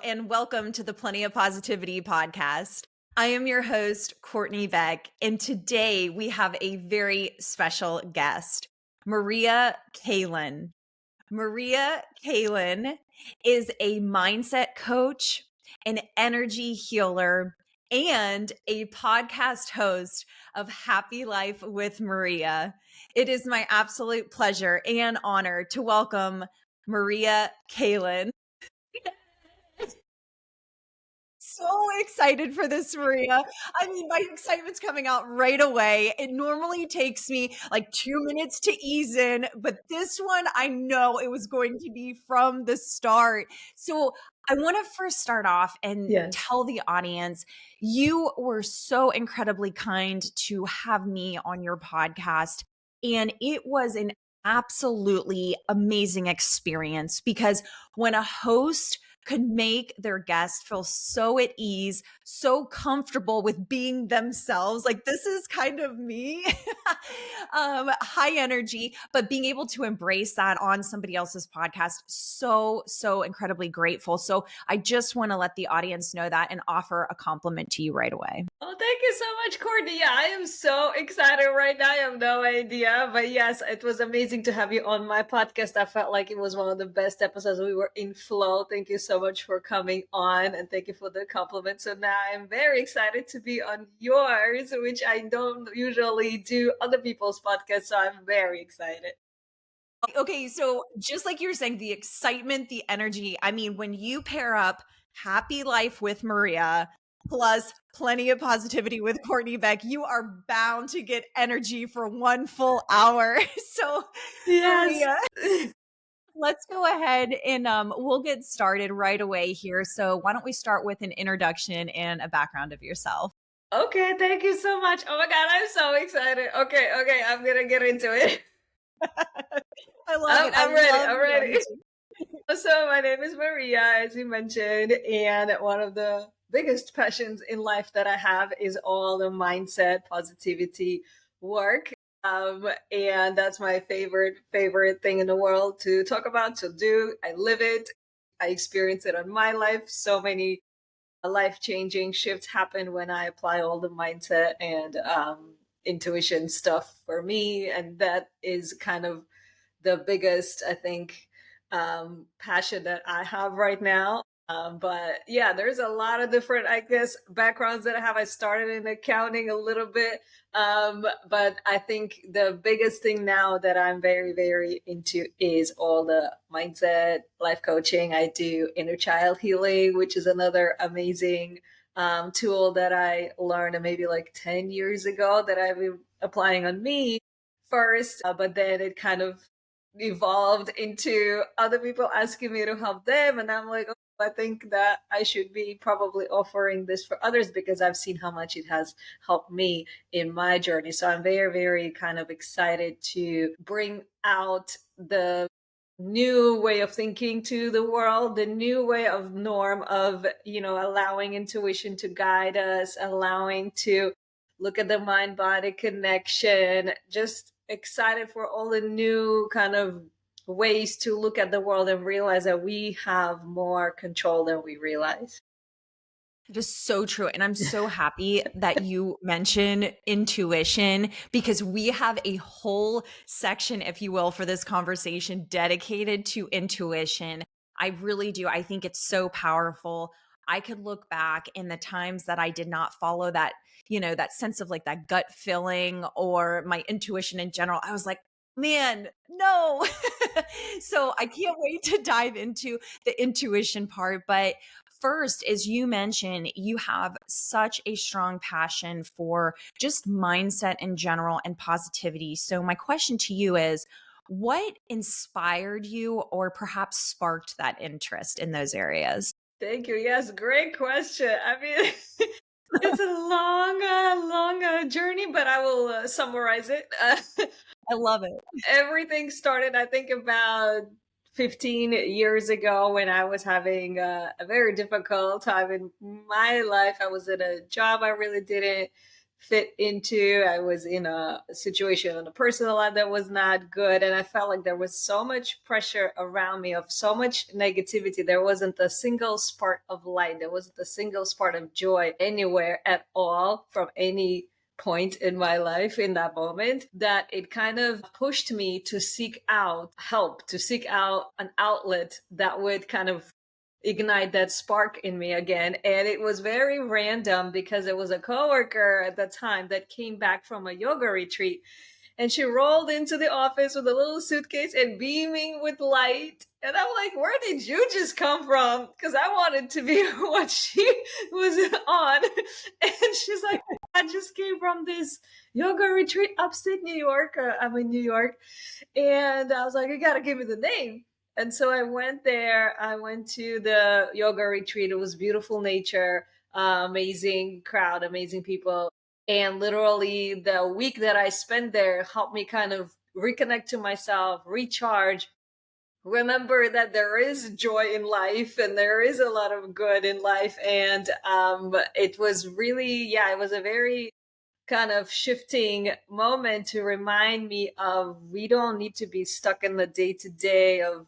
and welcome to the Plenty of Positivity podcast. I am your host, Courtney Beck, and today we have a very special guest, Maria Kalen. Maria Kalen is a mindset coach, an energy healer, and a podcast host of Happy Life with Maria. It is my absolute pleasure and honor to welcome Maria Kalen. So excited for this, Maria. I mean, my excitement's coming out right away. It normally takes me like 2 minutes to ease in, but this one, I know it was going to be from the start. So I want to first start off and Yes. tell the audience you were so incredibly kind to have me on your podcast. And it was an absolutely amazing experience because when a host could make their guest feel so at ease, so comfortable with being themselves. Like this is kind of me, high energy, but being able to embrace that on somebody else's podcast, so incredibly grateful. So I just want to let the audience know that and offer a compliment to you right away. Oh, thank you so much, Courtney. Yeah, I am so excited right now. I have no idea. But yes, it was amazing to have you on my podcast. I felt like it was one of the best episodes. We were in flow. Thank you so much for coming on and thank you for the compliment. So now I'm very excited to be on yours, which I don't usually do other people's podcasts. So I'm very excited. Okay, so just like you were saying, the excitement, the energy. I mean, when you pair up Happy Life with Maria plus Plenty of Positivity with Courtney Beck, you are bound to get energy for one full hour. So, Yes. Maria, let's go ahead and we'll get started right away here. So, why don't we start with an introduction and a background of yourself? Okay, thank you so much. Oh my God, I'm so excited. Okay, I'm gonna get into it. I love it. I I'm ready. love I'm the ready. energy. So my name is Maria, as you mentioned, and one of the biggest passions in life that I have is all the mindset, positivity work. And that's my favorite thing in the world to talk about, to do. I live it. I experience it on my life. So many life-changing shifts happen when I apply all the mindset and intuition stuff for me. And that is kind of the biggest, I think, passion that I have right now. But yeah, there's a lot of different, I guess, backgrounds that I have. I started in accounting a little bit, but I think the biggest thing now that I'm very into is all the mindset, life coaching. I do inner child healing, which is another amazing tool that I learned maybe like 10 years ago that I've been applying on me first, but then it kind of evolved into other people asking me to help them. And I'm like, oh, I think that I should be probably offering this for others because I've seen how much it has helped me in my journey. So I'm very kind of excited to bring out the new way of thinking to the world, the new way of norm of, allowing intuition to guide us, allowing to look at the mind body connection, just excited for all the new kind of ways to look at the world and realize that we have more control than we realize. It is so true. And I'm so happy that you mention intuition because we have a whole section, if you will, for this conversation dedicated to intuition. I really do. I think it's so powerful. I could look back in the times that I did not follow that, that sense of like that gut feeling or my intuition in general. I was like, man, no. So I can't wait to dive into the intuition part. But first, as you mentioned, you have such a strong passion for just mindset in general and positivity. So, my question to you is what inspired you or perhaps sparked that interest in those areas? Thank you. Yes, great question. I mean, it's a long journey, but I will summarize it. I love it. Everything started, I think, about 15 years ago when I was having a very difficult time in my life. I was in a job I really didn't fit into. I was in a situation in a personal life that was not good. And I felt like there was so much pressure around me of so much negativity. There wasn't a single spark of light. There wasn't a single spark of joy anywhere at all from any point in my life in that moment, that it kind of pushed me to seek out help, to seek out an outlet that would kind of ignite that spark in me again. And it was very random because it was a coworker at the time that came back from a yoga retreat, and she rolled into the office with a little suitcase and beaming with light. And I'm like, where did you just come from? Because I wanted to be what she was on. And she's like, I just came from this yoga retreat upstate New York. I'm in New York. And I was like, you got to give me the name. And so I went there. I went to the yoga retreat. It was beautiful nature, amazing crowd, amazing people. And literally, the week that I spent there helped me kind of reconnect to myself, recharge, remember that there is joy in life and there is a lot of good in life. And it was really, yeah, it was a very kind of shifting moment to remind me of we don't need to be stuck in the day to day of,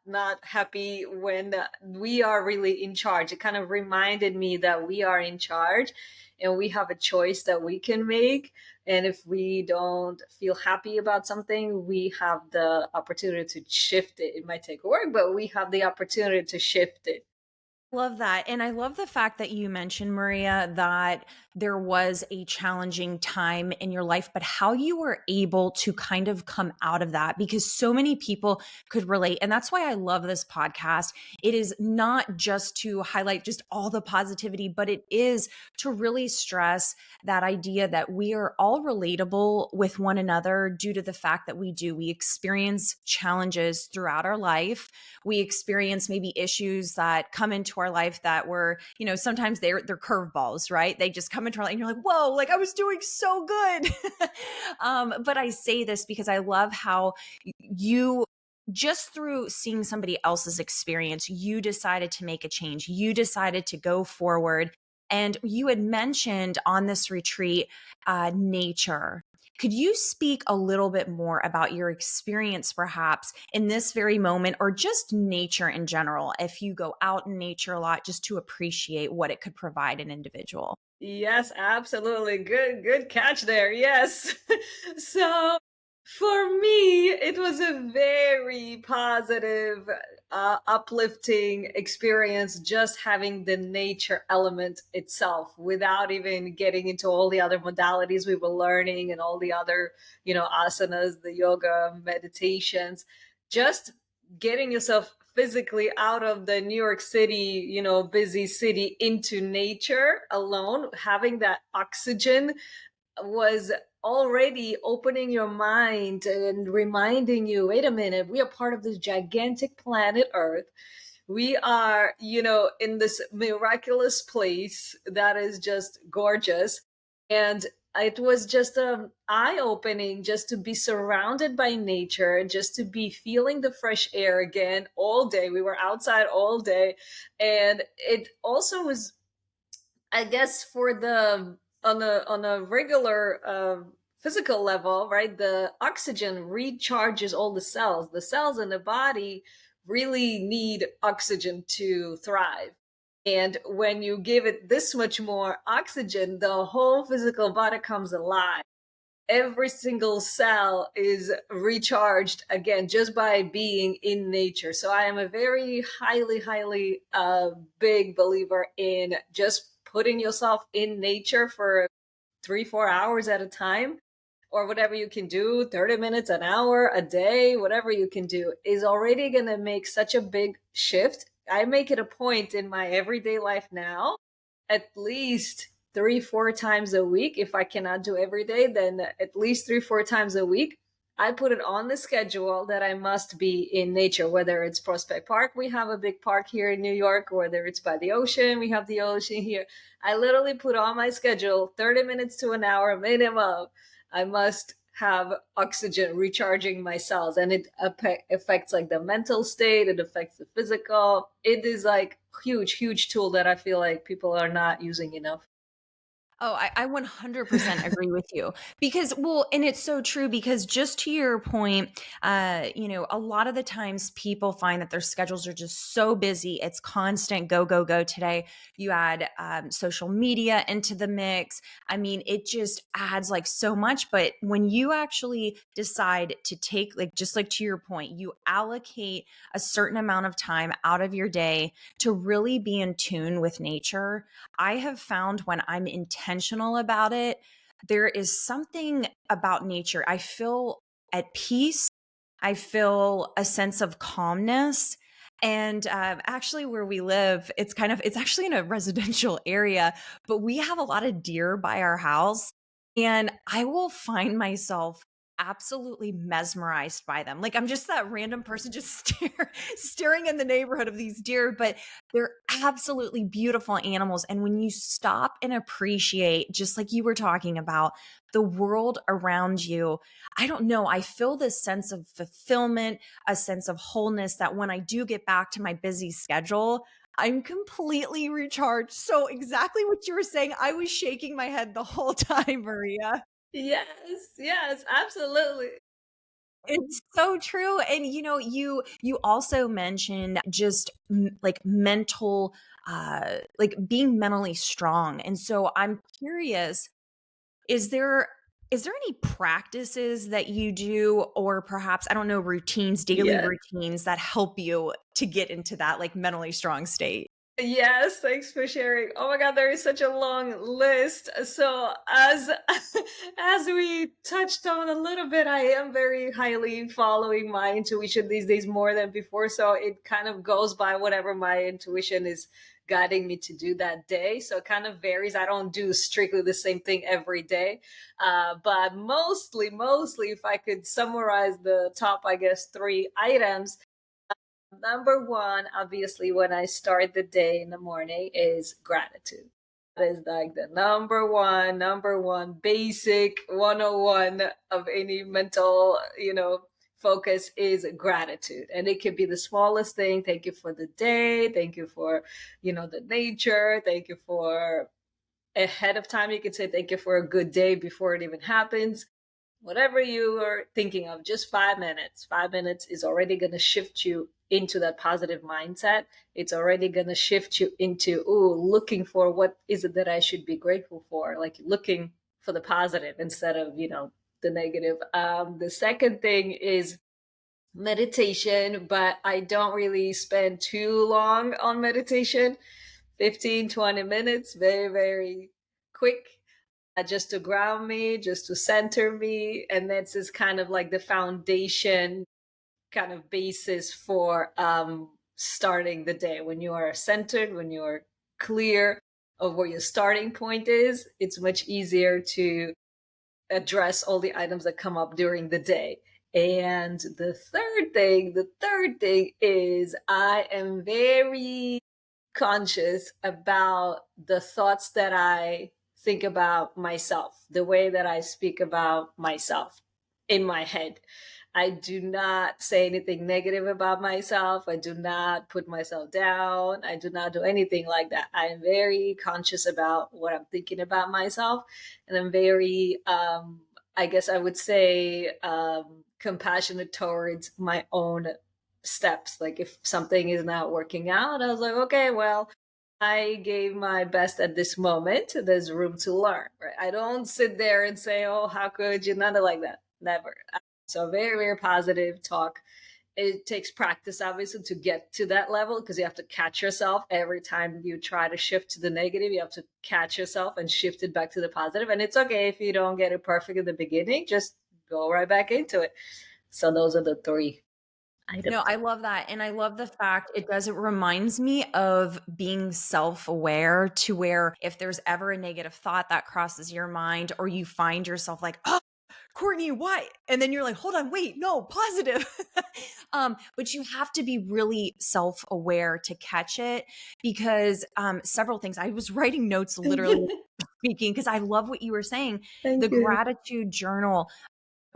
not happy when we are really in charge. It kind of reminded me that we are in charge and we have a choice that we can make. And if we don't feel happy about something, we have the opportunity to shift it. It might take work, but we have the opportunity to shift it. Love that. And I love the fact that you mentioned, Maria, that there was a challenging time in your life, but how you were able to kind of come out of that, because so many people could relate. And that's why I love this podcast. It is not just to highlight just all the positivity, but it is to really stress that idea that we are all relatable with one another due to the fact that we experience challenges throughout our life. We experience maybe issues that come into our life that were, sometimes they're curveballs, right? They just come into our life and you're like, whoa, like I was doing so good. But I say this because I love how you, just through seeing somebody else's experience, you decided to make a change. You decided to go forward. And you had mentioned on this retreat, nature. Could you speak a little bit more about your experience, perhaps in this very moment, or just nature in general, if you go out in nature a lot, just to appreciate what it could provide an individual? Yes, absolutely. Good catch there. Yes. So for me, it was a very positive, uplifting experience just having the nature element itself without even getting into all the other modalities we were learning and all the other, asanas, the yoga, meditations. Just getting yourself physically out of the New York City, busy city into nature alone, having that oxygen was already opening your mind and reminding you, wait a minute, we are part of this gigantic planet Earth. We are, in this miraculous place that is just gorgeous. And it was just eye opening just to be surrounded by nature, just to be feeling the fresh air again all day. We were outside all day. And it also was, I guess, for the on a regular physical level, right? The oxygen recharges all the cells. The cells in the body really need oxygen to thrive. And when you give it this much more oxygen, the whole physical body comes alive. Every single cell is recharged again just by being in nature. So I am a very highly big believer in just putting yourself in nature for 3-4 hours at a time, or whatever you can do, 30 minutes, an hour, a day, whatever you can do, is already going to make such a big shift. I make it a point in my everyday life now, at least 3-4 times a week. If I cannot do every day, then at least 3-4 times a week, I put it on the schedule that I must be in nature, whether it's Prospect Park. We have a big park here in New York, whether it's by the ocean, we have the ocean here. I literally put on my schedule 30 minutes to an hour minimum. I must have oxygen recharging my cells, and it affects like the mental state. It affects the physical. It is like huge tool that I feel like people are not using enough. Oh, I 100% agree with you because, well, and it's so true because just to your point, a lot of the times people find that their schedules are just so busy. It's constant go, go, go today. You add social media into the mix. I mean, it just adds like so much. But when you actually decide to take, like, just like to your point, you allocate a certain amount of time out of your day to really be in tune with nature. I have found when I'm intentional about it, there is something about nature. I feel at peace. I feel a sense of calmness. And actually, where we live, it's actually in a residential area, but we have a lot of deer by our house. And I will find myself absolutely mesmerized by them. Like I'm just that random person just staring in the neighborhood of these deer, but they're absolutely beautiful animals. And when you stop and appreciate, just like you were talking about, the world around you, I don't know, I feel this sense of fulfillment, a sense of wholeness that when I do get back to my busy schedule, I'm completely recharged. So, exactly what you were saying, I was shaking my head the whole time, Maria. Yes, yes, absolutely. It's so true. And you also mentioned just like mental like being mentally strong. And so I'm curious, is there any practices that you do or perhaps I don't know routines, daily Yes. routines that help you to get into that like mentally strong state? Yes, thanks for sharing. Oh my God, there is such a long list. So as as we touched on a little bit, I am very highly following my intuition these days more than before. So it kind of goes by whatever my intuition is guiding me to do that day. So it kind of varies. I don't do strictly the same thing every day. But mostly, if I could summarize the top, I guess, three items. Number one, obviously, when I start the day in the morning, is gratitude. That is like the number one basic 101 of any mental, focus is gratitude. And it can be the smallest thing. Thank you for the day. Thank you for, the nature. Thank you for ahead of time. You can say thank you for a good day before it even happens. Whatever you are thinking of, just 5 minutes. 5 minutes is already going to shift you into that positive mindset. It's already going to shift you into, ooh, looking for what is it that I should be grateful for, like looking for the positive instead of, the negative. The second thing is meditation, but I don't really spend too long on meditation. 15, 20 minutes, very, very quick, just to ground me, just to center me. And that's just kind of like the foundation kind of basis for starting the day. When you are centered, when you are clear of where your starting point is, it's much easier to address all the items that come up during the day. And the third thing is I am very conscious about the thoughts that I think about myself, the way that I speak about myself in my head. I do not say anything negative about myself. I do not put myself down. I do not do anything like that. I am very conscious about what I'm thinking about myself. And I'm very, I guess I would say, compassionate towards my own steps. Like if something is not working out, I was like, okay, well, I gave my best at this moment. There's room to learn, right? I don't sit there and say, oh, how could you? None like that. Never. So very, very positive talk. It takes practice, obviously, to get to that level because you have to catch yourself every time you try to shift to the negative. You have to catch yourself and shift it back to the positive. And it's okay if you don't get it perfect in the beginning, just go right back into it. So those are the three items. No, I love that. And I love the fact it reminds me of being self aware to where if there's ever a negative thought that crosses your mind, or you find yourself like, oh, Courtney, why? And then you're like, hold on, wait, no, positive. But you have to be really self aware to catch it because several things. I was writing notes literally speaking because I love what you were saying. The Thank you. gratitude journal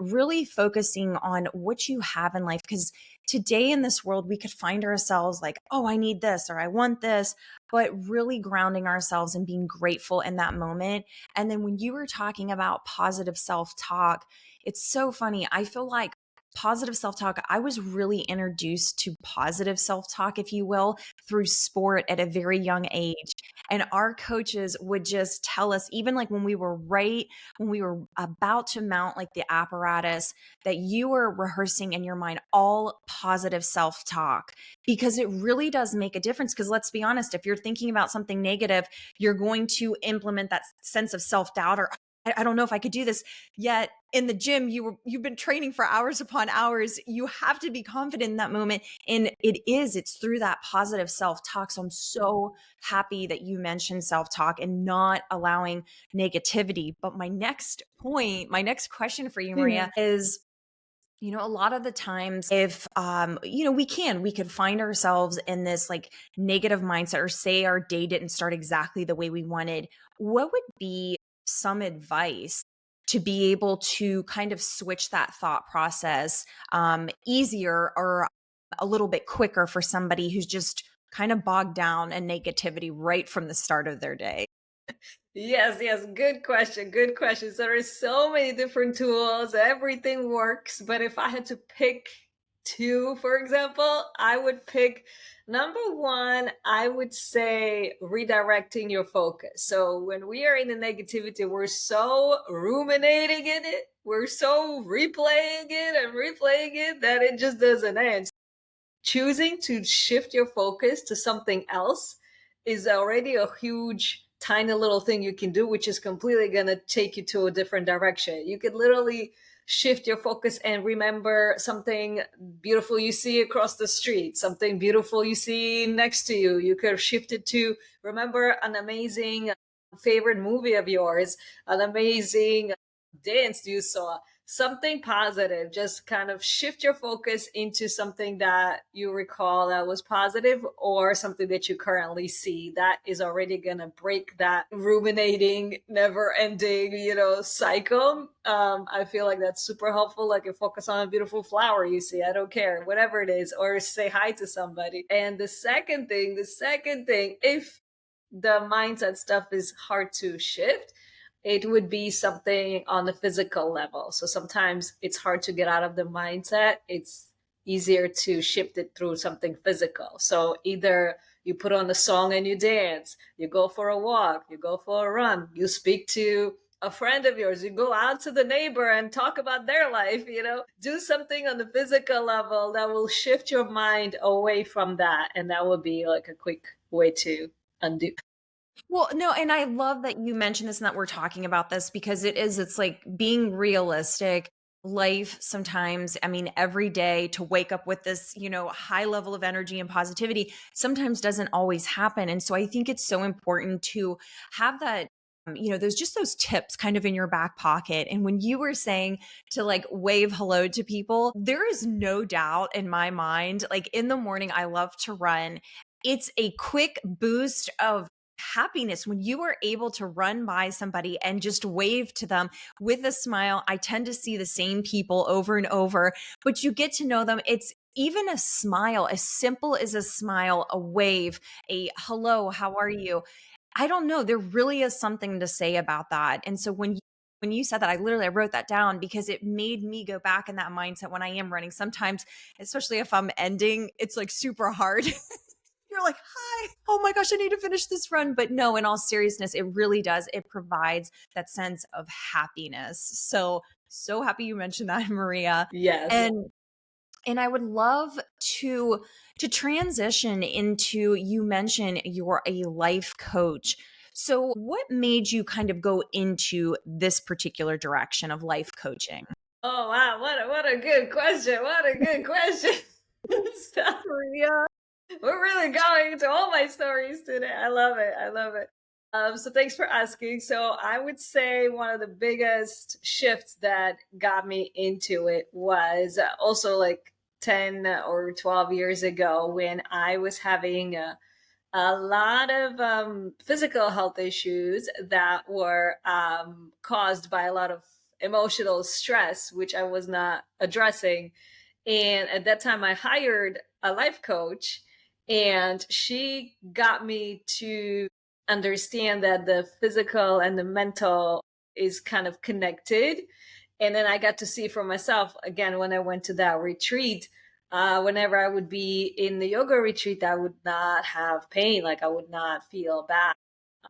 really focusing on what you have in life. Because today in this world, we could find ourselves like, oh, I need this or I want this, but really grounding ourselves and being grateful in that moment. And then when you were talking about positive self talk, it's so funny. I feel like positive self talk, I was really introduced to positive self talk, if you will, through sport at a very young age. And our coaches would just tell us, even like when we were about to mount like the apparatus, that you were rehearsing in your mind all positive self talk because it really does make a difference. Because let's be honest, if you're thinking about something negative, you're going to implement that sense of self doubt or I don't know if I could do this. Yet in the gym, you've been training for hours upon hours. You have to be confident in that moment. And it's through that positive self-talk. So I'm so happy that you mentioned self-talk and not allowing negativity. But my next question for you, Yeah. Maria, is a lot of the times if we could find ourselves in this like negative mindset or say our day didn't start exactly the way we wanted, what would be some advice to be able to kind of switch that thought process easier or a little bit quicker for somebody who's just kind of bogged down in negativity right from the start of their day? Yes, yes, good question. Good question. So there's so many different tools, everything works, but if I had to pick two, for example, I would pick number one, I would say redirecting your focus. So when we are in the negativity, we're so ruminating in it, we're so replaying it and replaying it that it just doesn't end. Choosing to shift your focus to something else is already a huge tiny little thing you can do, which is completely going to take you to a different direction. You could literally shift your focus and remember something beautiful you see across the street, something beautiful you see next to you. You could shift it to remember an amazing favorite movie of yours, an amazing dance you saw, something positive. Just kind of shift your focus into something that you recall that was positive or something that you currently see that is already going to break that ruminating, never ending, cycle. I feel like that's super helpful. Like you focus on a beautiful flower you see, I don't care, whatever it is, or say hi to somebody. And the second thing, if the mindset stuff is hard to shift, it would be something on the physical level. So sometimes it's hard to get out of the mindset. It's easier to shift it through something physical. So either you put on a song and you dance, you go for a walk, you go for a run, you speak to a friend of yours, you go out to the neighbor and talk about their life, do something on the physical level that will shift your mind away from that. And that would be like a quick way to undo. Well, no, and I love that you mentioned this and that we're talking about this because it's like being realistic. Life sometimes, I mean, every day to wake up with this, high level of energy and positivity sometimes doesn't always happen. And so I think it's so important to have that. There's just those tips kind of in your back pocket. And when you were saying to like wave hello to people, there is no doubt in my mind, like in the morning, I love to run. It's a quick boost of happiness when you are able to run by somebody and just wave to them with a smile. I tend to see the same people over and over, but you get to know them. It's even a smile, as simple as a smile, a wave, a hello, how are you? I don't know. There really is something to say about that. And so when you said that, I wrote that down because it made me go back in that mindset when I am running. Sometimes, especially if I'm ending, it's like super hard. You're like, hi, oh my gosh, I need to finish this run. But no, in all seriousness, it really does. It provides that sense of happiness. So happy you mentioned that, Maria. Yes. And I would love to transition into, you mentioned you're a life coach. So what made you kind of go into this particular direction of life coaching? Oh wow, what a good question. What a good question. So, Maria. we're really going into all my stories today. I love it. I love it. So thanks for asking. So I would say one of the biggest shifts that got me into it was also like 10 or 12 years ago when I was having a lot of physical health issues that were caused by a lot of emotional stress, which I was not addressing. And at that time, I hired a life coach, and she got me to understand that the physical and the mental is kind of connected. And then I got to see for myself again when I went to that retreat. Whenever I would be in the yoga retreat, I would not have pain, like I would not feel bad.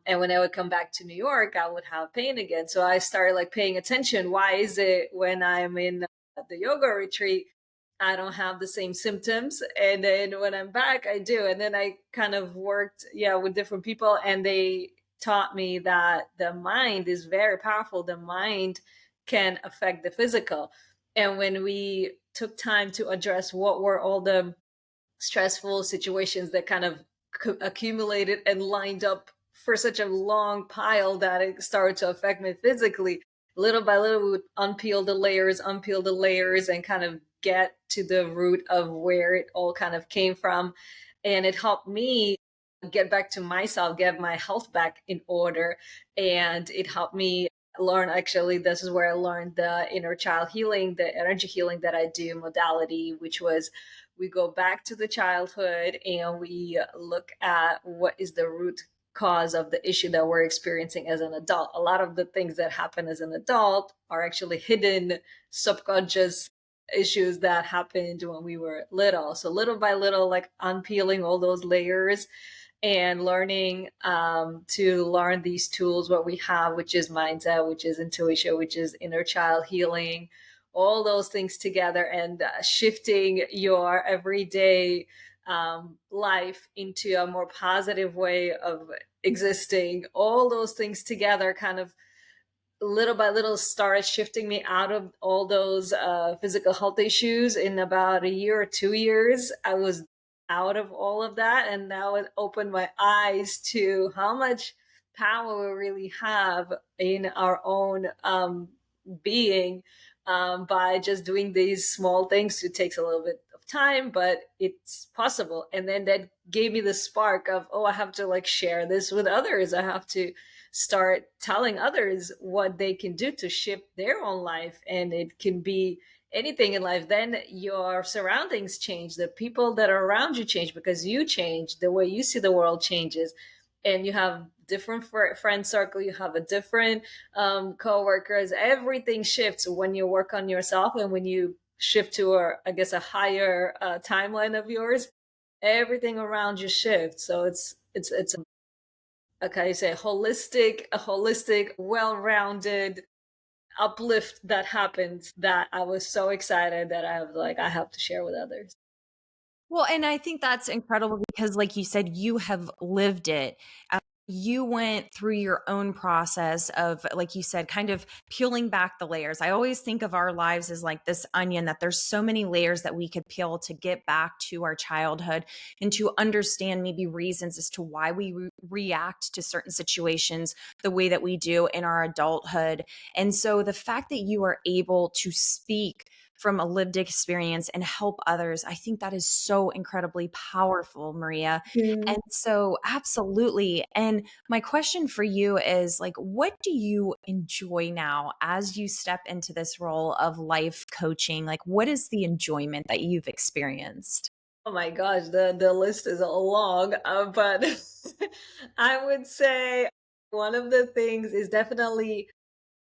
And when I would come back to New York, I would have pain again. So I started like paying attention. Why is it when I'm in the yoga retreat, I don't have the same symptoms? And then when I'm back, I do. And then I kind of worked, yeah, with different people, and they taught me that the mind is very powerful. The mind can affect the physical. And when we took time to address what were all the stressful situations that kind of accumulated and lined up for such a long pile that it started to affect me physically. Little by little, we would unpeel the layers, and kind of get to the root of where it all kind of came from. And it helped me get back to myself, get my health back in order. And it helped me learn, actually, this is where I learned the inner child healing, the energy healing that I do modality, which was we go back to the childhood and we look at what is the root cause of the issue that we're experiencing as an adult. A lot of the things that happen as an adult are actually hidden subconscious issues that happened when we were little. So little by little, like unpeeling all those layers and learning to learn these tools, what we have, which is mindset, which is intuition, which is inner child healing, all those things together, and shifting your everyday life into a more positive way of existing. All those things together kind of little by little started shifting me out of all those physical health issues. In about a year or 2 years, I was out of all of that. And now it opened my eyes to how much power we really have in our own being, by just doing these small things. It takes a little bit of time, but it's possible. And then that gave me the spark of, oh, I have to like share this with others. I have to start telling others what they can do to shift their own life. And it can be anything in life. Then your surroundings change, the people that are around you change, because you change, the way you see the world changes. And you have different friend circle, you have a different co-workers. Everything shifts when you work on yourself, and when you shift to I guess a higher timeline of yours, everything around you shifts. So it's okay, you say a holistic, well-rounded uplift that happens, that I was so excited that I have to share with others. Well, and I think that's incredible because, like you said, you have lived it. You went through your own process of, like you said, kind of peeling back the layers. I always think of our lives as like this onion, that there's so many layers that we could peel to get back to our childhood and to understand maybe reasons as to why we react to certain situations the way that we do in our adulthood. And so the fact that you are able to speak from a lived experience and help others, I think that is so incredibly powerful, Maria. Mm. And so, absolutely. And my question for you is like, what do you enjoy now as you step into this role of life coaching? Like, what is the enjoyment that you've experienced? Oh my gosh, the list is long, but I would say one of the things is definitely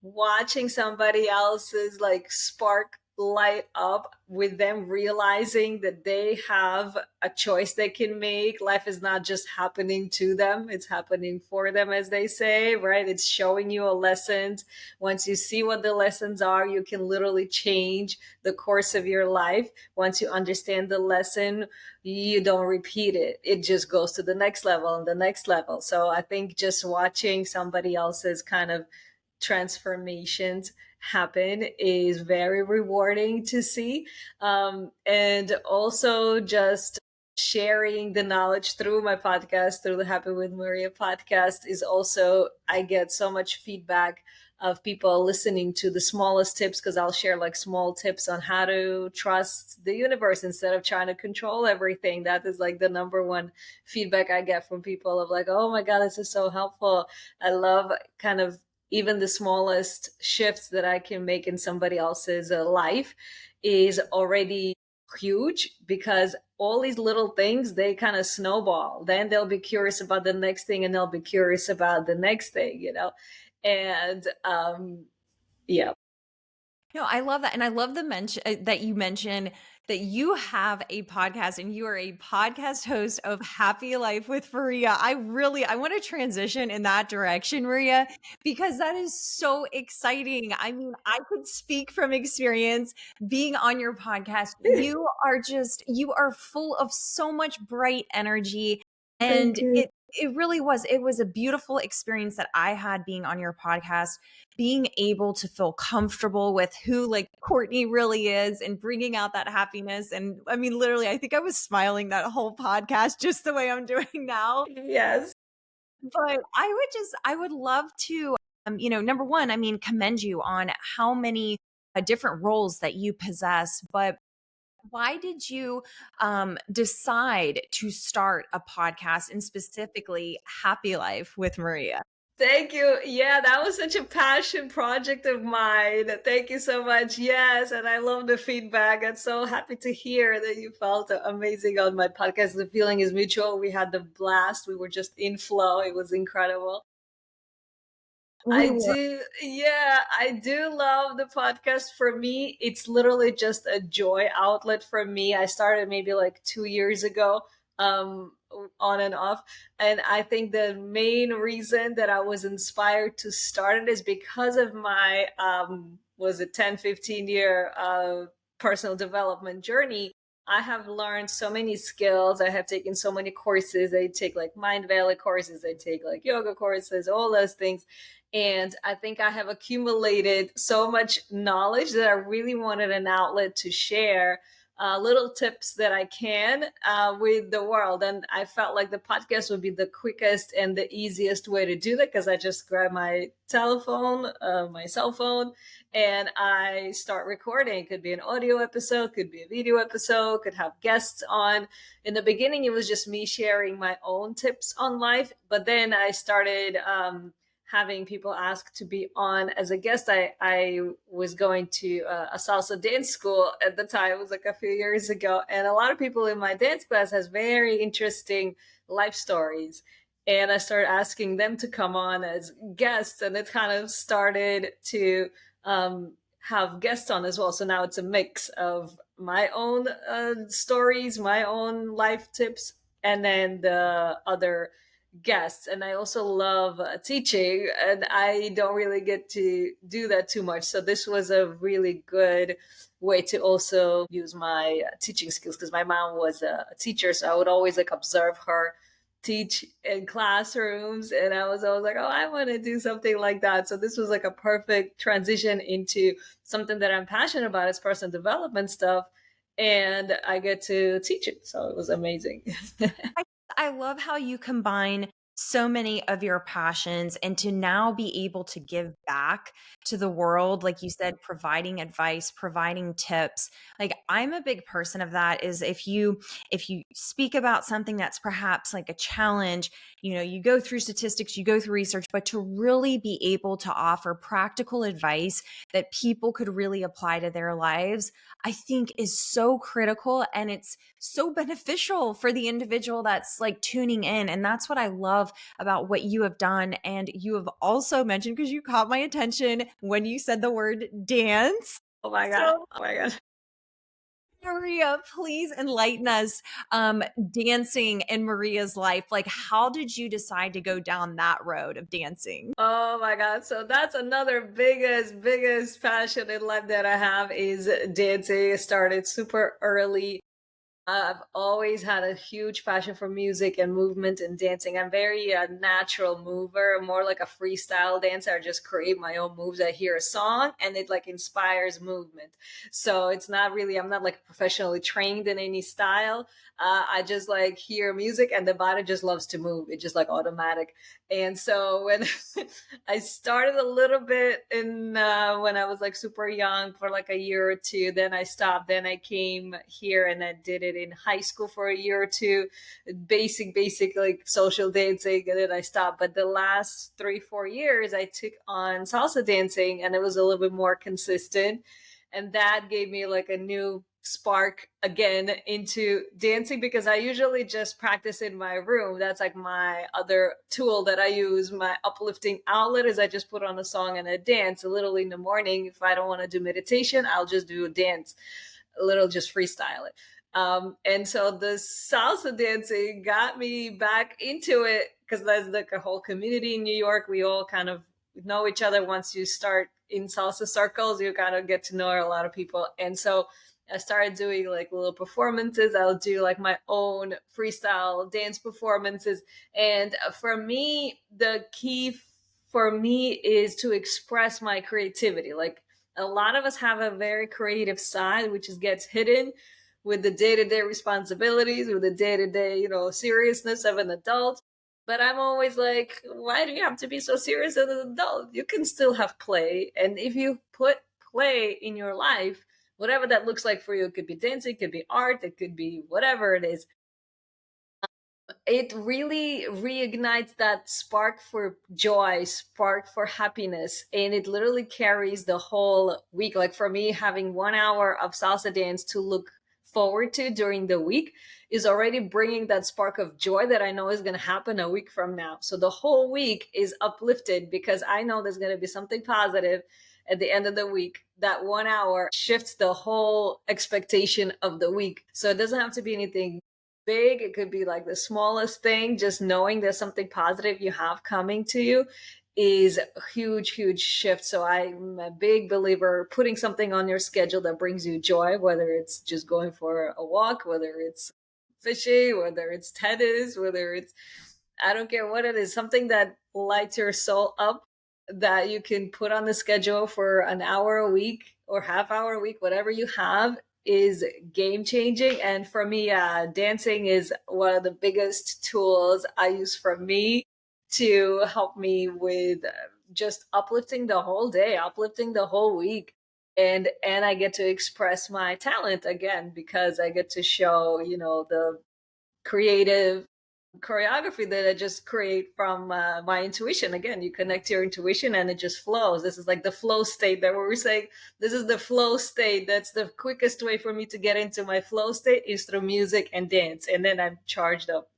watching somebody else's like spark light up, with them realizing that they have a choice they can make. Life is not just happening to them, it's happening for them, as they say, right? It's showing you a lesson. Once you see what the lessons are, you can literally change the course of your life. Once you understand the lesson, you don't repeat it, it just goes to the next level and the next level. So I think just watching somebody else's kind of transformations happen is very rewarding to see. And also just sharing the knowledge through my podcast, through the Happy with Maria podcast, is also, I get so much feedback of people listening to the smallest tips, because I'll share like small tips on how to trust the universe instead of trying to control everything. That is like the number one feedback I get from people, of like, oh my God, this is so helpful. I love kind of even the smallest shifts that I can make in somebody else's life is already huge, because all these little things, they kind of snowball. Then they'll be curious about the next thing, and they'll be curious about the next thing, and yeah. No, I love that. And I love the mention that you mentioned that you have a podcast and you are a podcast host of Happy Life with Maria. I want to transition in that direction, Maria, because that is so exciting. I mean, I could speak from experience being on your podcast. You are full of so much bright energy. And Thank you. it really was. It was a beautiful experience that I had being on your podcast, being able to feel comfortable with who like Courtney really is and bringing out that happiness. And I mean, literally, I think I was smiling that whole podcast just the way I'm doing now. Yes. But I would love to, number one, I mean, commend you on how many different roles that you possess. But why did you decide to start a podcast and specifically Happy Life with Maria? Thank you. Yeah, that was such a passion project of mine. Thank you so much. Yes, and I love the feedback. I'm so happy to hear that you felt amazing on my podcast. The feeling is mutual. We had the blast. We were just in flow. It was incredible. We were. I do love the podcast. For me, it's literally just a joy outlet for me. I started maybe like 2 years ago, um, on and off. And I think the main reason that I was inspired to start it is because of my, was it 10, 15 year personal development journey. I have learned so many skills. I have taken so many courses. I take like Mind Valley courses. I take like yoga courses, all those things. And I think I have accumulated so much knowledge that I really wanted an outlet to share little tips that I can with the world. And I felt like the podcast would be the quickest and the easiest way to do that, because I just grab my telephone, my cell phone, and I start recording. It could be an audio episode, could be a video episode, could have guests on. In the beginning, it was just me sharing my own tips on life. But then I started having people ask to be on as a guest. I was going to a salsa dance school at the time. It was like a few years ago. And a lot of people in my dance class has very interesting life stories. And I started asking them to come on as guests. And it kind of started to have guests on as well. So now it's a mix of my own stories, my own life tips, and then the other guests. And I also love teaching, and I don't really get to do that too much. So this was a really good way to also use my teaching skills, because my mom was a teacher. So I would always like observe her teach in classrooms, and I was always like, oh, I want to do something like that. So this was like a perfect transition into something that I'm passionate about, is personal development stuff, and I get to teach it. So it was amazing. I, I love how you combine so many of your passions and to now be able to give back to the world, like you said, providing advice, providing tips. Like I'm a big person of that, is if you speak about something that's perhaps like a challenge, you go through statistics, you go through research, but to really be able to offer practical advice that people could really apply to their lives, I think is so critical, and it's so beneficial for the individual that's like tuning in. And that's what I love about what you have done. And you have also mentioned, because you caught my attention when you said the word dance. Oh my God. So, Oh my God. Maria, please enlighten us. Dancing in Maria's life, like how did you decide to go down that road of dancing? Oh my God. So that's another biggest passion in life that I have, is dancing. It started super early. I've always had a huge passion for music and movement and dancing. I'm very natural mover, more like a freestyle dancer. I just create my own moves. I hear a song and it like inspires movement. So it's not really, I'm not like professionally trained in any style. I just like hear music and the body just loves to move. It's just like automatic. And so when I started a little bit in when I was like super young for like a year or two, then I stopped. Then I came here and I did it in high school for a year or two, basic like social dancing, and then I stopped. But the last 3 4 years I took on salsa dancing, and it was a little bit more consistent, and that gave me like a new spark again into dancing, because I usually just practice in my room. That's like my other tool that I use. My uplifting outlet is I just put on a song and a dance. Literally in the morning, if I don't want to do meditation, I'll just do a dance, a little, just freestyle it. And so the salsa dancing got me back into it, because there's like a whole community in New York. We all kind of know each other. Once you start in salsa circles, you kind of get to know a lot of people. And so I started doing like little performances. I'll do like my own freestyle dance performances. And for me, the key for me is to express my creativity. Like, a lot of us have a very creative side, which is gets hidden with the day-to-day responsibilities, with the day-to-day, seriousness of an adult. But I'm always like, why do you have to be so serious as an adult? You can still have play. And if you put play in your life, whatever that looks like for you, it could be dancing, it could be art, it could be whatever it is, it really reignites that spark for joy, spark for happiness, and it literally carries the whole week. Like, for me, having 1 hour of salsa dance to look forward to during the week is already bringing that spark of joy that I know is going to happen a week from now. So the whole week is uplifted because I know there's going to be something positive at the end of the week. That 1 hour shifts the whole expectation of the week. So it doesn't have to be anything big. It could be like the smallest thing. Just knowing there's something positive you have coming to you is a huge shift. So I'm a big believer putting something on your schedule that brings you joy, whether it's just going for a walk, whether it's fishing, whether it's tennis, whether it's, I don't care what it is, something that lights your soul up, that you can put on the schedule for an hour a week or half hour a week, whatever you have, is game changing. And for me, dancing is one of the biggest tools I use for me to help me with just uplifting the whole day, uplifting the whole week. And I get to express my talent again, because I get to show, the creative choreography that I just create from my intuition. Again, you connect to your intuition and it just flows. This is like the flow state that we're saying. This is the flow state. That's the quickest way for me to get into my flow state, is through music and dance. And then I'm charged up.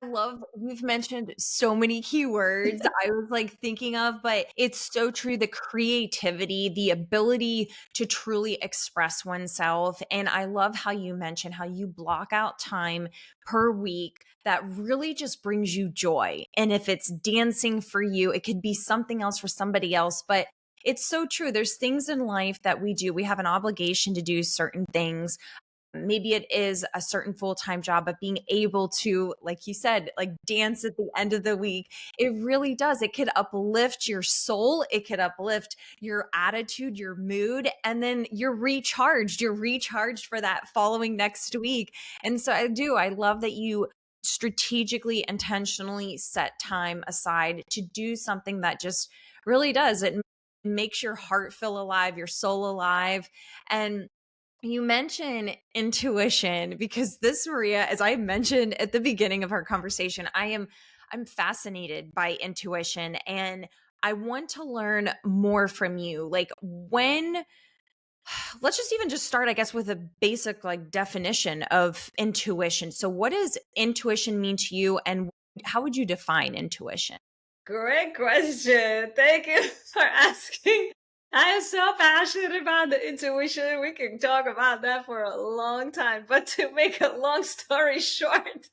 I love you've mentioned so many keywords I was like thinking of, but it's so true. The creativity, the ability to truly express oneself. And I love how you mentioned how you block out time per week that really just brings you joy. And if it's dancing for you, it could be something else for somebody else. But it's so true. There's things in life that we do. We have an obligation to do certain things. Maybe it is a certain full-time job, but being able to, like you said, like dance at the end of the week, it really does. It could uplift your soul. It could uplift your attitude, your mood, and then you're recharged. You're recharged for that following next week. And so I love that you strategically, intentionally set time aside to do something that just really does. It makes your heart feel alive, your soul alive. And you mention intuition because this, Maria, as I mentioned at the beginning of our conversation, I'm fascinated by intuition and I want to learn more from you. Like when let's just even just start, I guess, with a basic like definition of intuition. So what does intuition mean to you and how would you define intuition? Great question. Thank you for asking. I am so passionate about the intuition. We can talk about that for a long time. But to make a long story short,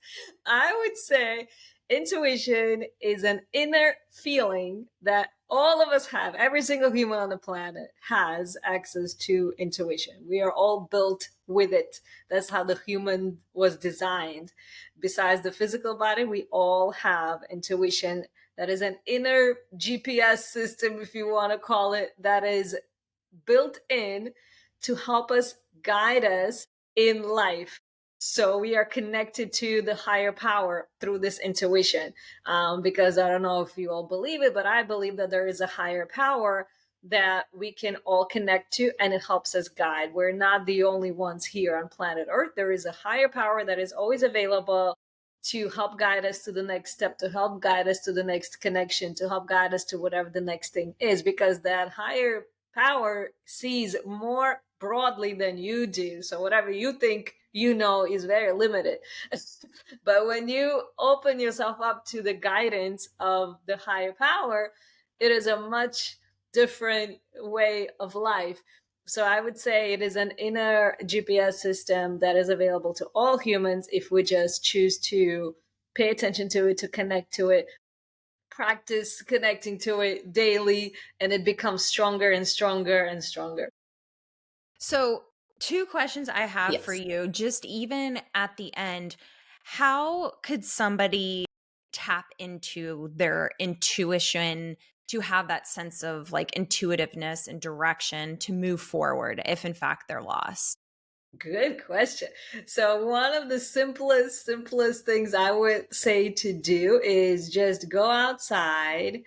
I would say intuition is an inner feeling that all of us have. Every single human on the planet has access to intuition. We are all built with it. That's how the human was designed. Besides the physical body, we all have intuition. That is an inner GPS system, if you want to call it, that is built in to help us guide us in life. So we are connected to the higher power through this intuition. Because I don't know if you all believe it, but I believe that there is a higher power that we can all connect to, and it helps us guide. We're not the only ones here on planet Earth. There is a higher power that is always available to help guide us to the next step, to help guide us to the next connection, to help guide us to whatever the next thing is, because that higher power sees more broadly than you do. So whatever you think you know is very limited. But when you open yourself up to the guidance of the higher power, it is a much different way of life. So I would say it is an inner GPS system that is available to all humans if we just choose to pay attention to it, to connect to it, practice connecting to it daily, and it becomes stronger and stronger and stronger. So, two questions I have for Yes. you, just even at the end. How could somebody tap into their intuition to have that sense of like intuitiveness and direction to move forward if in fact they're lost? Good question. So one of the simplest things I would say to do is just go outside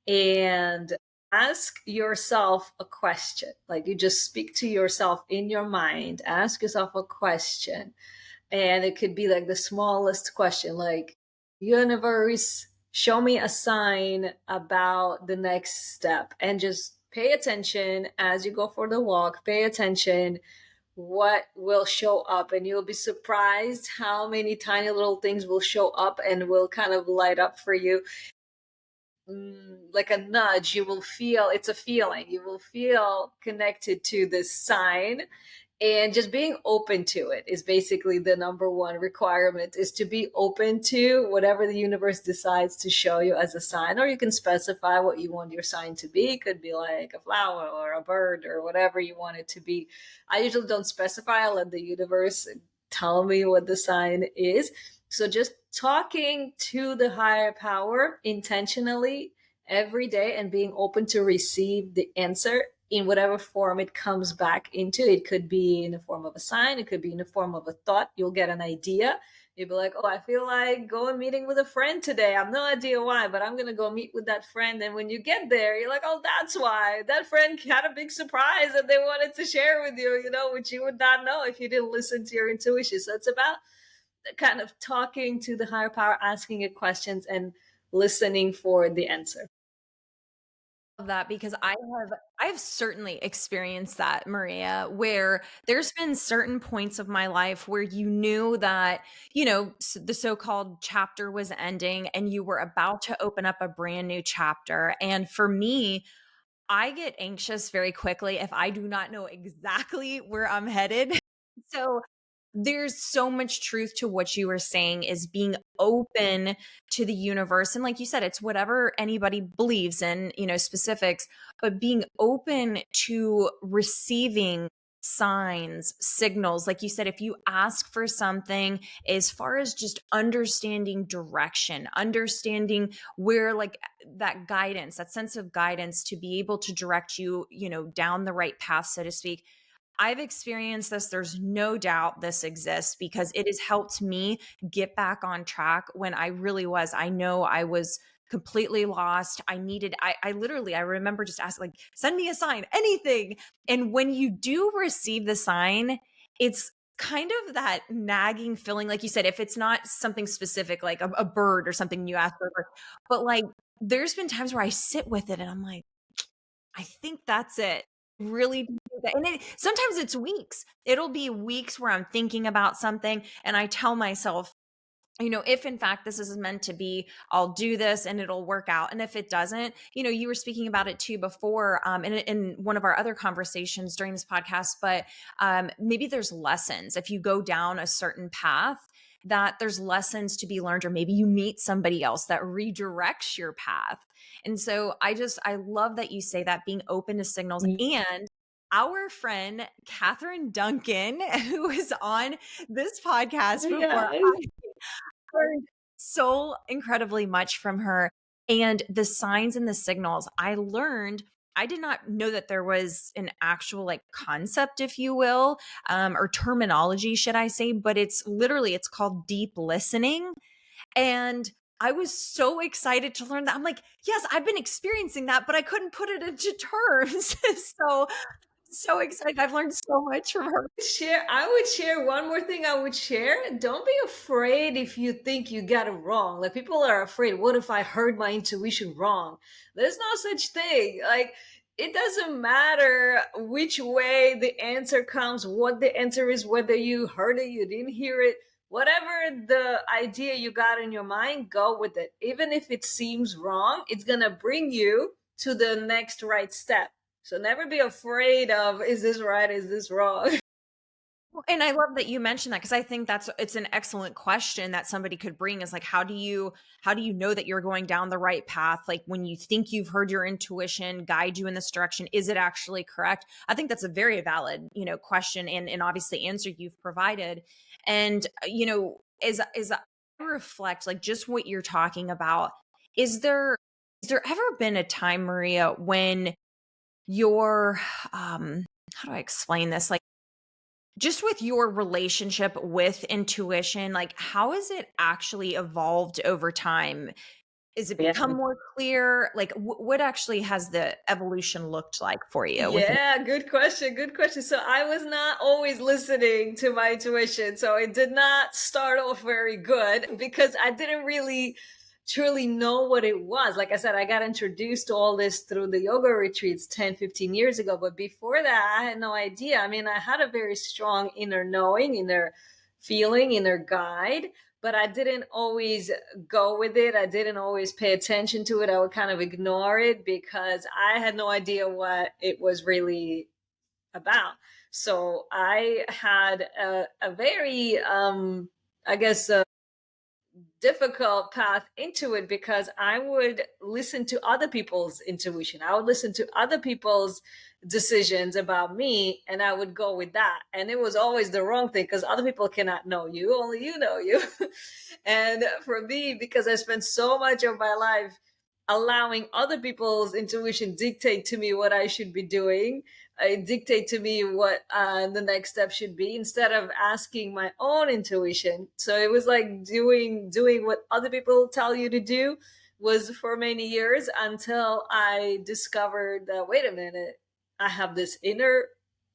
and ask yourself a question. Like, you just speak to yourself in your mind, ask yourself a question. And it could be like the smallest question, like, universe, show me a sign about the next step. And just pay attention as you go for the walk, pay attention what will show up, and you'll be surprised how many tiny little things will show up and will kind of light up for you. Like a nudge, you will feel, it's a feeling, you will feel connected to this sign. And just being open to it is basically the number one requirement, is to be open to whatever the universe decides to show you as a sign. Or you can specify what you want your sign to be. It could be like a flower or a bird or whatever you want it to be. I usually don't specify. I let the universe tell me what the sign is. So just talking to the higher power intentionally every day and being open to receive the answer in whatever form it comes back into. It could be in the form of a sign, it could be in the form of a thought. You'll get an idea. You'll be like, oh, I feel like going meeting with a friend today. I have no idea why, but I'm going to go meet with that friend. And when you get there, you're like, oh, that's why. That friend had a big surprise that they wanted to share with you, which you would not know if you didn't listen to your intuition. So it's about kind of talking to the higher power, asking it questions, and listening for the answer. That because I've certainly experienced that, Maria, where there's been certain points of my life where you knew that, the so-called chapter was ending and you were about to open up a brand new chapter. And for me, I get anxious very quickly if I do not know exactly where I'm headed. So there's so much truth to what you were saying, is being open to the universe. And like you said, it's whatever anybody believes in, specifics, but being open to receiving signs, signals. Like you said, if you ask for something, as far as just understanding direction, understanding where, like, that guidance, that sense of guidance to be able to direct you, down the right path, so to speak. I've experienced this. There's no doubt this exists because it has helped me get back on track when I really was. I know I was completely lost. I literally, I remember just asking, like, send me a sign, anything. And when you do receive the sign, it's kind of that nagging feeling. Like you said, if it's not something specific, like a bird or something you ask for, but like, there's been times where I sit with it and I'm like, I think that's it. Really do that. And sometimes it's weeks. It'll be weeks where I'm thinking about something and I tell myself, if in fact this is meant to be, I'll do this and it'll work out. And if it doesn't, you were speaking about it too before, in one of our other conversations during this podcast, but maybe there's lessons. If you go down a certain path, that there's lessons to be learned, or maybe you meet somebody else that redirects your path. And so I love that you say that, being open to signals. And our friend Catherine Duncan, who was on this podcast before, Yeah. learned so incredibly much from her. And the signs and the signals I learned, I did not know that there was an actual, like, concept, if you will, or terminology, should I say, but it's called deep listening. And I was so excited to learn that. I'm like, yes, I've been experiencing that, but I couldn't put it into terms. So, so excited. I've learned so much from her. I would share one more thing. I would share, don't be afraid if you think you got it wrong. Like, people are afraid, what if I heard my intuition wrong? There's no such thing. Like, it doesn't matter which way the answer comes, what the answer is, whether you heard it, you didn't hear it, whatever the idea you got in your mind, go with it. Even if it seems wrong, it's gonna bring you to the next right step. So never be afraid of, is this right, is this wrong? Well, and I love that you mentioned that because I think it's an excellent question that somebody could bring is like, how do you know that you're going down the right path? Like when you think you've heard your intuition guide you in this direction, is it actually correct? I think that's a very valid, question and obviously answer you've provided. And, as I reflect, like just what you're talking about, is there, has there ever been a time, Maria, when your, how do I explain this? Like, just with your relationship with intuition, like how has it actually evolved over time? Is it Yeah. become more clear? Like what actually has the evolution looked like for you within? Yeah, good question. Good question. So I was not always listening to my intuition. So it did not start off very good because I didn't really truly know what it was. Like I said, I got introduced to all this through the yoga retreats 10, 15 years ago. But before that, I had no idea. I mean, I had a very strong inner knowing, inner feeling, inner guide, but I didn't always go with it. I didn't always pay attention to it. I would kind of ignore it because I had no idea what it was really about. So I had a very, I guess, difficult path into it because I would listen to other people's intuition. I would listen to other people's decisions about me and I would go with that. And it was always the wrong thing because other people cannot know you, only you know you. And for me, because I spent so much of my life allowing other people's intuition dictate to me what I should be doing, dictate to me what the next step should be instead of asking my own intuition. So it was like doing what other people tell you to do was for many years until I discovered that, wait a minute, I have this inner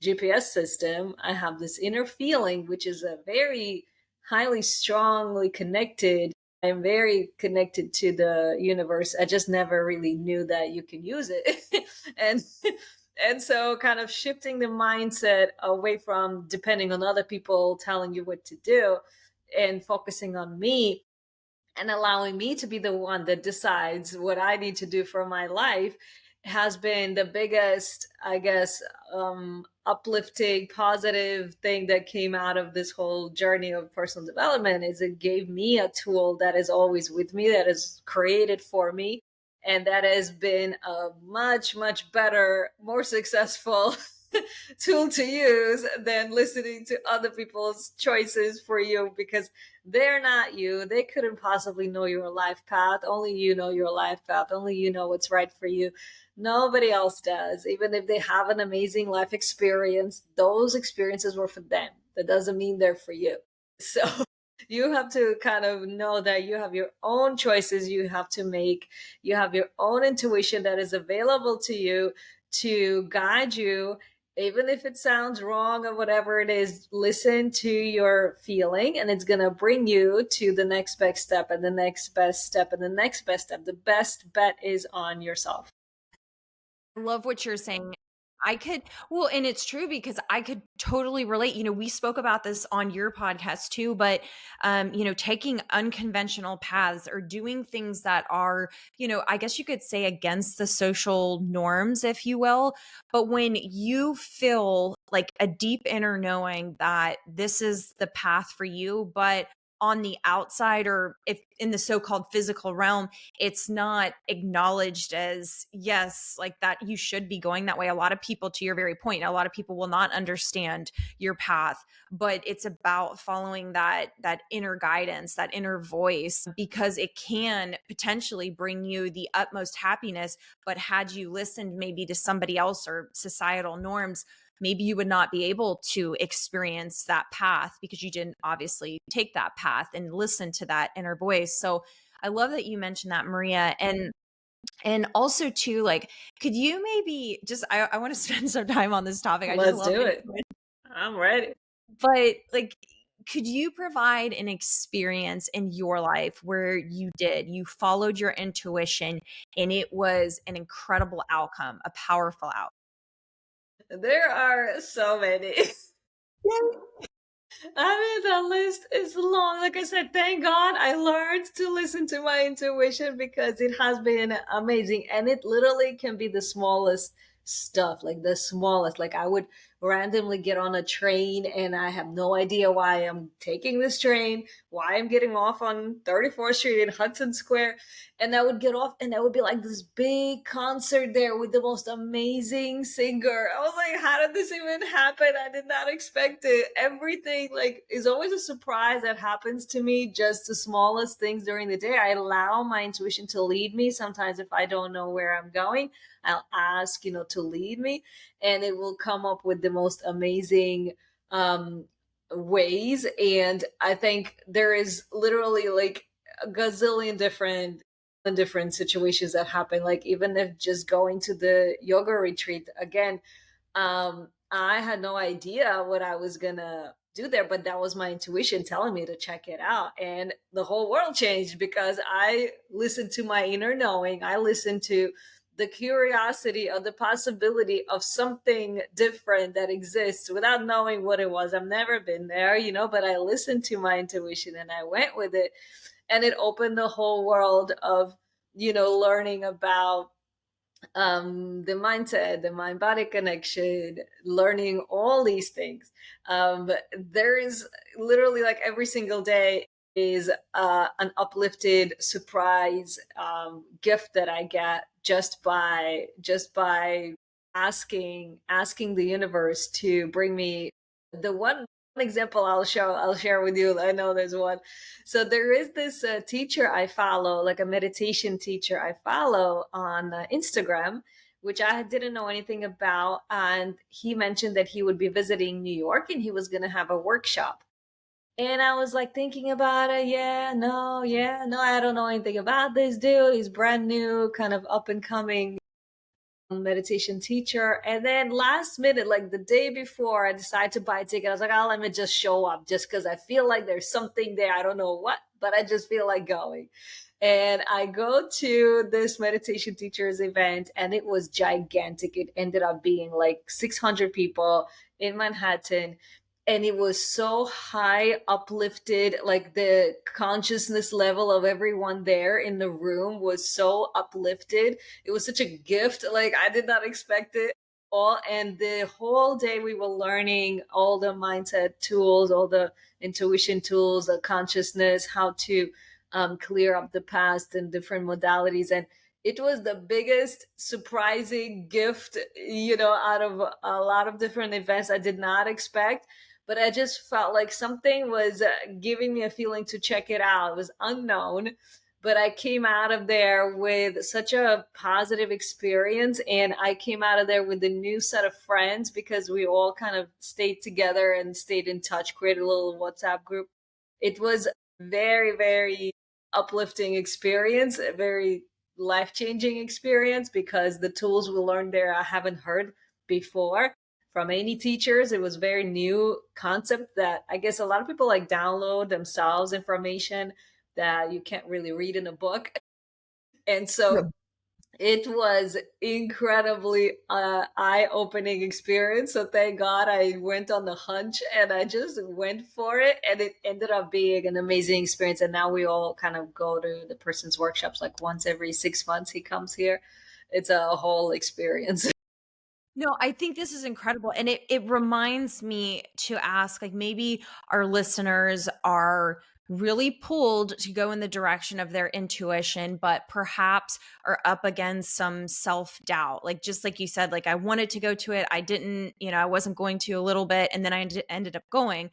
GPS system. I have this inner feeling, which is a very highly strongly connected. I'm very connected to the universe. I just never really knew that you can use it. and and so kind of shifting the mindset away from depending on other people telling you what to do and focusing on me and allowing me to be the one that decides what I need to do for my life has been the biggest, I guess, uplifting, positive thing that came out of this whole journey of personal development. Is it gave me a tool that is always with me, that is created for me, and that has been a much, much better, more successful tool to use than listening to other people's choices for you because they're not you. They couldn't possibly know your life path. Only you know your life path. Only you know what's right for you. Nobody else does. Even if they have an amazing life experience, those experiences were for them. That doesn't mean they're for you. So you have to kind of know that you have your own choices you have to make. You have your own intuition that is available to you to guide you. Even if it sounds wrong or whatever it is, listen to your feeling and it's going to bring you to the next best step and the next best step and the next best step. The best bet is on yourself. Love what you're saying. Well, and it's true because I could totally relate. We spoke about this on your podcast too, but, taking unconventional paths or doing things that are, I guess you could say against the social norms, if you will. But when you feel like a deep inner knowing that this is the path for you, but on the outside or if in the so-called physical realm, it's not acknowledged as yes, like that you should be going that way. A lot of people, to your very point, a lot of people will not understand your path, but it's about following that inner guidance, that inner voice, because it can potentially bring you the utmost happiness. But had you listened maybe to somebody else or societal norms, maybe you would not be able to experience that path because you didn't obviously take that path and listen to that inner voice. So I love that you mentioned that, Maria. And also too, like, could you maybe just I want to spend some time on this topic. I just Let's love do it. it. I'm ready. But like, could you provide an experience in your life where you followed your intuition and it was an incredible outcome, a powerful outcome? There are so many. I mean, the list is long. Like I said, thank God I learned to listen to my intuition because it has been amazing. And it literally can be the smallest stuff, like the smallest. Like I would randomly get on a train and I have no idea why I'm taking this train, why I'm getting off on 34th Street in Hudson Square. And I would get off and there would be like this big concert there with the most amazing singer. I was like, how did this even happen? I did not expect it. Everything like is always a surprise that happens to me, just the smallest things during the day. I allow my intuition to lead me. Sometimes if I don't know where I'm going, I'll ask, to lead me, and it will come up with the most amazing ways. And I think there is literally like a gazillion different situations that happen, like even if just going to the yoga retreat again, I had no idea what I was gonna do there, but that was my intuition telling me to check it out, and the whole world changed because I listened to my inner knowing. I listened to the curiosity of the possibility of something different that exists without knowing what it was. I've never been there, but I listened to my intuition and I went with it, and it opened the whole world of learning about the mindset, the mind body connection, learning all these things. But there is literally like every single day is an uplifted surprise gift that I get just by asking the universe to bring me the one example I'll share with you. I know there's one. So there is this teacher I follow, like a meditation teacher I follow on Instagram, which I didn't know anything about. And he mentioned that he would be visiting New York and he was going to have a workshop. And I was like thinking about it. Yeah, no, I don't know anything about this dude. He's brand new, kind of up and coming meditation teacher. And then last minute, like the day before, I decided to buy a ticket. I was like, oh, let me just show up just because I feel like there's something there. I don't know what, but I just feel like going. And I go to this meditation teacher's event and it was gigantic. It ended up being like 600 people in Manhattan. And it was so high uplifted, like the consciousness level of everyone there in the room was so uplifted. It was such a gift. Like I did not expect it all. And the whole day we were learning all the mindset tools, all the intuition tools, the consciousness, how to clear up the past and different modalities. And it was the biggest surprising gift, out of a lot of different events I did not expect. But I just felt like something was giving me a feeling to check it out. It was unknown, but I came out of there with such a positive experience. And I came out of there with a new set of friends because we all kind of stayed together and stayed in touch, created a little WhatsApp group. It was very, very uplifting experience, a very life-changing experience because the tools we learned there I haven't heard before from any teachers. It was very new concept that I guess a lot of people like download themselves information that you can't really read in a book. And so it was incredibly eye-opening experience. So thank God I went on the hunch and I just went for it, and it ended up being an amazing experience. And now we all kind of go to the person's workshops like once every 6 months. He comes here. It's a whole experience. No, I think this is incredible. And it reminds me to ask, like, maybe our listeners are really pulled to go in the direction of their intuition, but perhaps are up against some self-doubt. Like, just like you said, like, I wanted to go to it. I didn't, I wasn't going to a little bit, and then I ended up going.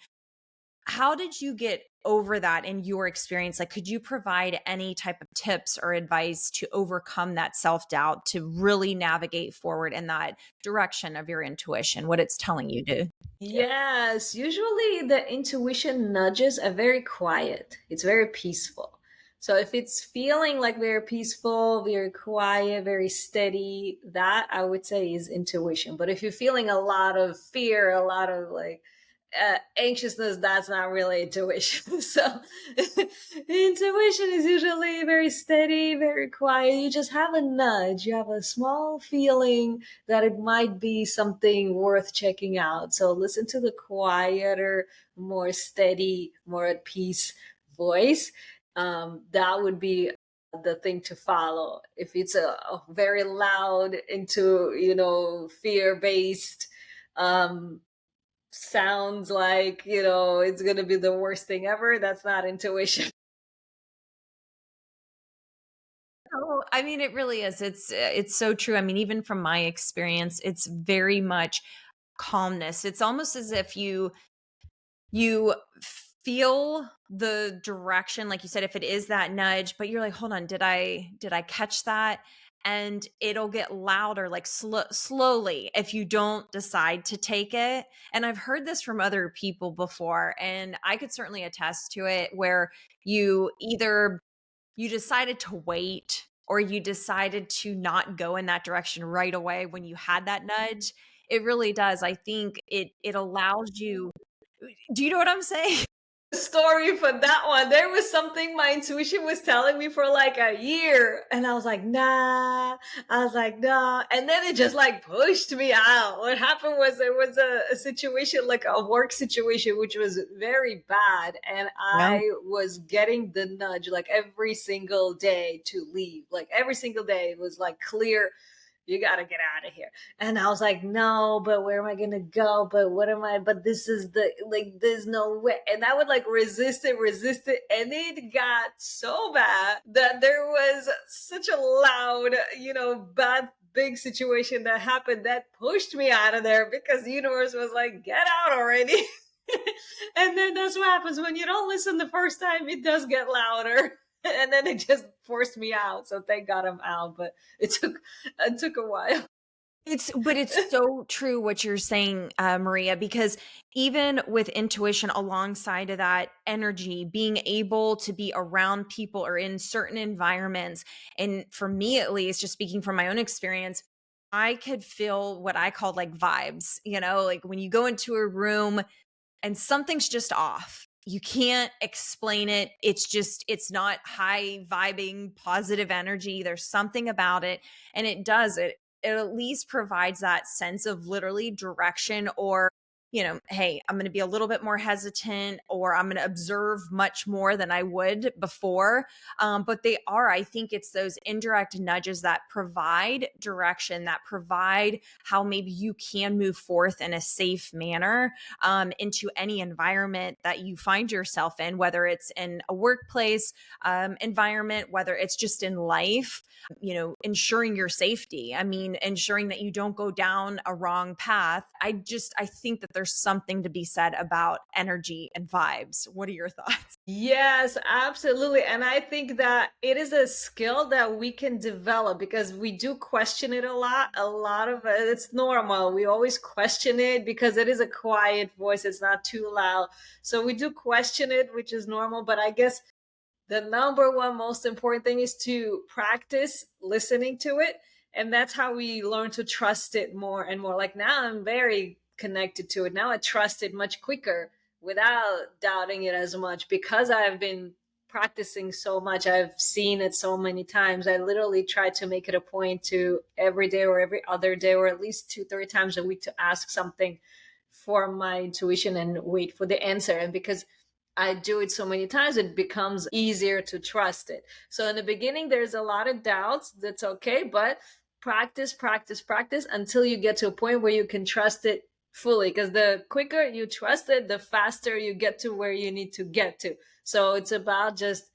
How did you get over that in your experience? Like, could you provide any type of tips or advice to overcome that self-doubt to really navigate forward in that direction of your intuition, what it's telling you to? Yes, usually the intuition nudges are very quiet. It's very peaceful. So if it's feeling like very peaceful, very quiet, very steady, that I would say is intuition. But if you're feeling a lot of fear, a lot of like anxiousness, that's not really intuition. So intuition is usually very steady, very quiet. You just have a nudge, you have a small feeling that it might be something worth checking out. So listen to the quieter, more steady, more at peace voice. That would be the thing to follow. If it's a very loud, into, fear based, um, sounds like, it's going to be the worst thing ever, that's not intuition. Oh, I mean, it really is. It's so true. I mean, even from my experience, it's very much calmness. It's almost as if you feel the direction, like you said, if it is that nudge, but you're like, hold on, did I catch that? And it'll get louder, like slowly, if you don't decide to take it. And I've heard this from other people before, and I could certainly attest to it, where you decided to wait, or you decided to not go in that direction right away when you had that nudge. It really does. I think it allows you. Do you know what I'm saying? Story for that one. There was something my intuition was telling me for like a year, and I was like, nah. I was like, nah. And then it just like pushed me out. What happened was there was a situation, like a work situation, which was very bad. And Yeah. I was getting the nudge like every single day to leave. Like every single day it was like clear, you got to get out of here. And I was like, no, but where am I going to go? But what am I? But this is like, there's no way. And I would like resist it. And it got so bad that there was such a loud, bad, big situation that happened that pushed me out of there, because the universe was like, get out already. And then that's what happens when you don't listen the first time, it does get louder. And then it just forced me out. So thank God I'm out. But it took a while. But it's so true what you're saying, Maria, because even with intuition alongside of that energy, being able to be around people or in certain environments, and for me at least, just speaking from my own experience, I could feel what I called like vibes, like when you go into a room and something's just off. You can't explain it. It's not high vibing, positive energy. There's something about it. And it at least provides that sense of literally direction, or, hey, I'm going to be a little bit more hesitant, or I'm going to observe much more than I would before. But I think it's those indirect nudges that provide direction, that provide how maybe you can move forth in a safe manner, into any environment that you find yourself in, whether it's in a workplace environment, whether it's just in life, ensuring your safety. I mean, ensuring that you don't go down a wrong path. I think that there's something to be said about energy and vibes. What are your thoughts? Yes, absolutely. And I think that it is a skill that we can develop, because we do question it a lot. A lot of it's normal. We always question it because it is a quiet voice, it's not too loud. So we do question it, which is normal. But I guess the number one most important thing is to practice listening to it. And that's how we learn to trust it more and more. Like now I'm very connected to it. Now I trust it much quicker without doubting it as much, because I've been practicing so much. I've seen it so many times. I literally try to make it a point to every day or every other day, or at least 2, 3 times a week, to ask something for my intuition and wait for the answer. And because I do it so many times, it becomes easier to trust it. So in the beginning, there's a lot of doubts. That's okay, but practice, practice, practice until you get to a point where you can trust it fully. Because the quicker you trust it, the faster you get to where you need to get to. So it's about just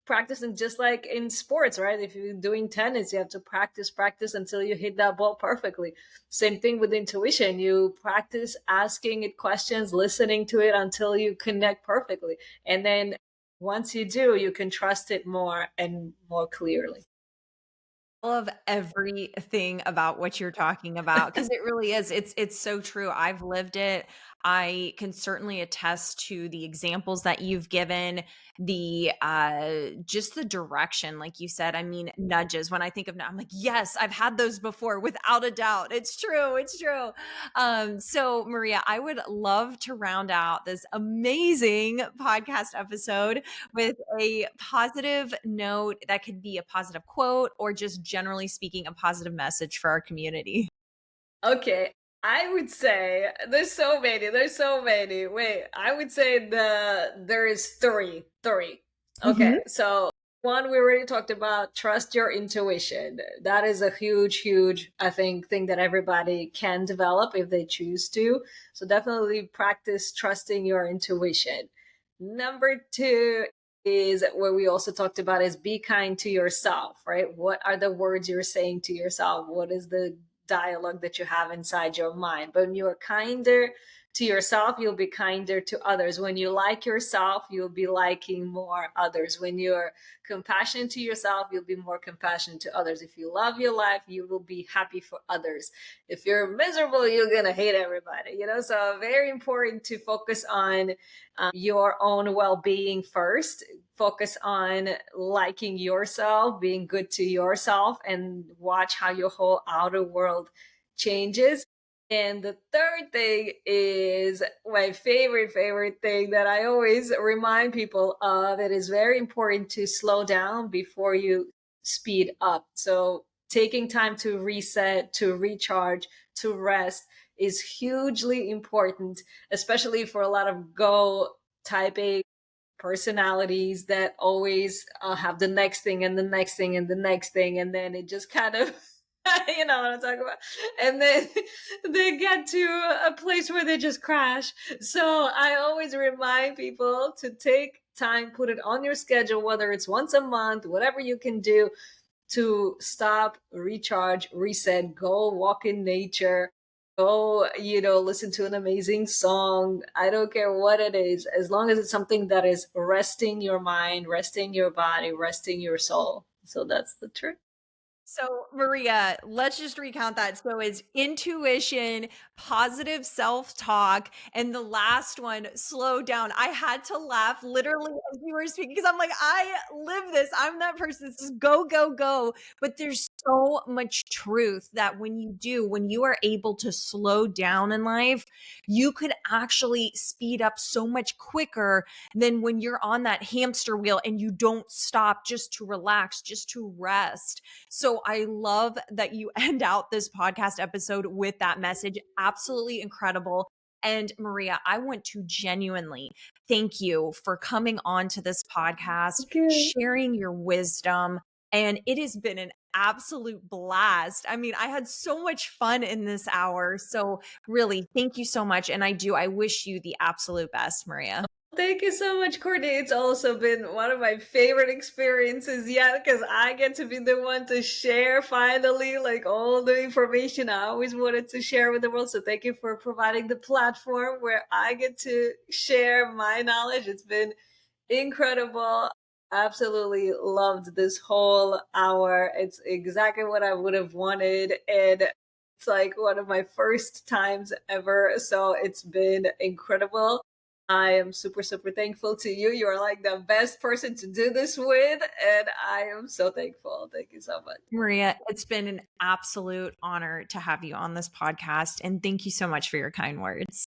practicing, just like in sports, right? If you're doing tennis, you have to practice, practice until you hit that ball perfectly. Same thing with intuition. You practice asking it questions, listening to it until you connect perfectly. And then once you do, you can trust it more and more clearly. Love everything about what you're talking about, because it really is. It's so true. I've lived it. I can certainly attest to the examples that you've given, the just the direction, like you said. I mean, nudges. When I think of now, I'm like, yes, I've had those before, without a doubt. It's true. It's true. So Maria, I would love to round out this amazing podcast episode with a positive note that could be a positive quote or just generally speaking, a positive message for our community. Okay, I would say there's so many. There's so many. Wait, I would say there is three. Three. Mhm. Okay, so one we already talked about. Trust your intuition. That is a huge, huge, I think, thing that everybody can develop if they choose to. So definitely practice trusting your intuition. Number two is what we also talked about is be kind to yourself, right? What are the words you're saying to yourself? What is the dialogue that you have inside your mind? But when you're kinder to yourself, you'll be kinder to others. When you like yourself, you'll be liking more others. When you're compassionate to yourself, you'll be more compassionate to others. If you love your life, you will be happy for others. If you're miserable, you're going to hate everybody, you know? So very important to focus on your own well-being first. Focus on liking yourself, being good to yourself, and watch how your whole outer world changes. And the third thing is my favorite thing that I always remind people of. It is very important to slow down before you speed up. So taking time to reset, to recharge, to rest is hugely important, especially for a lot of go type A personalities that always have the next thing and the next thing and the next thing. And then it just kind of, you know what I'm talking about? And then they get to a place where they just crash. So I always remind people to take time, put it on your schedule, whether it's once a month, whatever you can do to stop, recharge, reset, go walk in nature, go, listen to an amazing song. I don't care what it is, as long as it's something that is resting your mind, resting your body, resting your soul. So that's the truth. So, Maria, let's just recount that. So, it's intuition, positive self talk, and the last one, slow down. I had to laugh literally as you were speaking because I'm like, I live this. I'm that person. It's just go, go, go. But there's so much truth that when you are able to slow down in life, you could actually speed up so much quicker than when you're on that hamster wheel and you don't stop just to relax, just to rest. So I love that you end out this podcast episode with that message. Absolutely incredible. And Maria, I want to genuinely thank you for coming on to this podcast, Okay. sharing your wisdom. And it has been an absolute blast. I mean, I had so much fun in this hour. So, really, thank you so much. And I wish you the absolute best, Maria. Thank you so much, Courtney. It's also been one of my favorite experiences yet because I get to be the one to share finally like all the information I always wanted to share with the world. So thank you for providing the platform where I get to share my knowledge. It's been incredible. Absolutely loved this whole hour. It's exactly what I would have wanted. And it's like one of my first times ever. So it's been incredible. I am super, super thankful to you. You are like the best person to do this with. And I am so thankful. Thank you so much. Maria, it's been an absolute honor to have you on this podcast. And thank you so much for your kind words.